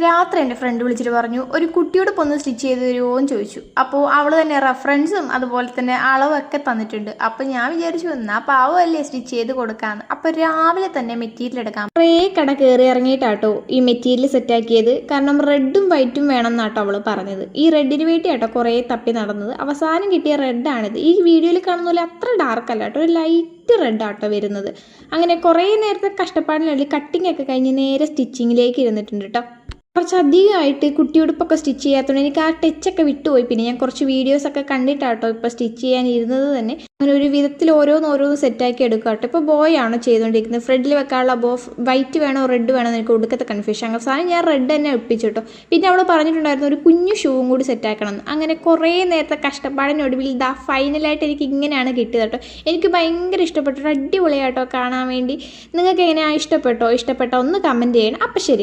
രാത്രി എൻ്റെ ഫ്രണ്ട് വിളിച്ചിട്ട് പറഞ്ഞു ഒരു കുട്ടിയോടൊപ്പം ഒന്ന് സ്റ്റിച്ച് ചെയ്ത് തരുമോ എന്ന് ചോദിച്ചു. അപ്പോൾ അവൾ തന്നെ റെഫറൻസും അതുപോലെ തന്നെ അളവൊക്കെ തന്നിട്ടുണ്ട്. അപ്പോൾ ഞാൻ വിചാരിച്ചു എന്നാൽ പാവമല്ലേ സ്റ്റിച്ച് ചെയ്ത് കൊടുക്കാമെന്ന്. അപ്പോൾ രാവിലെ തന്നെ മെറ്റീരിയൽ എടുക്കാം. കുറേ കട കയറി ഇറങ്ങിയിട്ടാട്ടോ ഈ മെറ്റീരിയൽ സെറ്റാക്കിയത്. കാരണം റെഡും വൈറ്റും വേണം എന്നാട്ടോ അവൾ പറഞ്ഞത്. ഈ റെഡിന് വേണ്ടിയാട്ടോ കുറേ തപ്പി നടന്നത്. അവസാനം കിട്ടിയ റെഡാണിത്. ഈ വീഡിയോയിൽ കാണുന്ന പോലെ അത്ര ഡാർക്ക് അല്ല കേട്ടോ, ഒരു ലൈറ്റ് റെഡ് ആട്ടോ വരുന്നത്. അങ്ങനെ കുറേ നേരത്തെ കഷ്ടപ്പാടിനുള്ളിൽ കട്ടിങ് ഒക്കെ കഴിഞ്ഞ് നേരെ സ്റ്റിച്ചിങ്ങിലേക്ക് ഇരുന്നിട്ടുണ്ട് കേട്ടോ. കുറച്ചധികമായിട്ട് കുട്ടിയുടുപ്പൊക്കെ സ്റ്റിച്ച് ചെയ്യാത്തതുകൊണ്ട് എനിക്ക് ആ ടച്ചൊക്കെ വിട്ടുപോയി. പിന്നെ ഞാൻ കുറച്ച് വീഡിയോസൊക്കെ കണ്ടിട്ടാട്ടോ ഇപ്പോൾ സ്റ്റിച്ച് ചെയ്യാൻ ഇരുന്നത് തന്നെ. അങ്ങനെ ഒരു വിധത്തിൽ ഓരോന്ന് സെറ്റാക്കി എടുക്കുക കേട്ടോ. ഇപ്പോൾ ബോയ് ആണോ ചെയ്തുകൊണ്ടിരിക്കുന്നത്. ഫ്രണ്ടിൽ വെക്കാനുള്ള വൈറ്റ് വേണോ റെഡ് വേണോ എന്ന് എനിക്ക് ഒടുക്കത്തെ കൺഫ്യൂഷൻ. അവസാനം ഞാൻ റെഡ് തന്നെ ഒപ്പിച്ചു കേട്ടോ. പിന്നെ അവൾ പറഞ്ഞിട്ടുണ്ടായിരുന്നു ഒരു കുഞ്ഞു ഷൂവും കൂടി സെറ്റാക്കണം എന്ന്. അങ്ങനെ കുറേ നേരത്തെ കഷ്ടപ്പാടിനൊടുവിൽ ഫൈനലായിട്ട് എനിക്ക് ഇങ്ങനെയാണ് കിട്ടിയത് കേട്ടോ. എനിക്ക് ഭയങ്കര ഇഷ്ടപ്പെട്ടു. അടിപൊളിയാട്ടോ കാണാൻ വേണ്ടി. നിങ്ങൾക്ക് എങ്ങനെയാണ് ഇഷ്ടപ്പെട്ടോ ഒന്ന് കമൻറ്റ് ചെയ്യണം. അപ്പോൾ ശരി.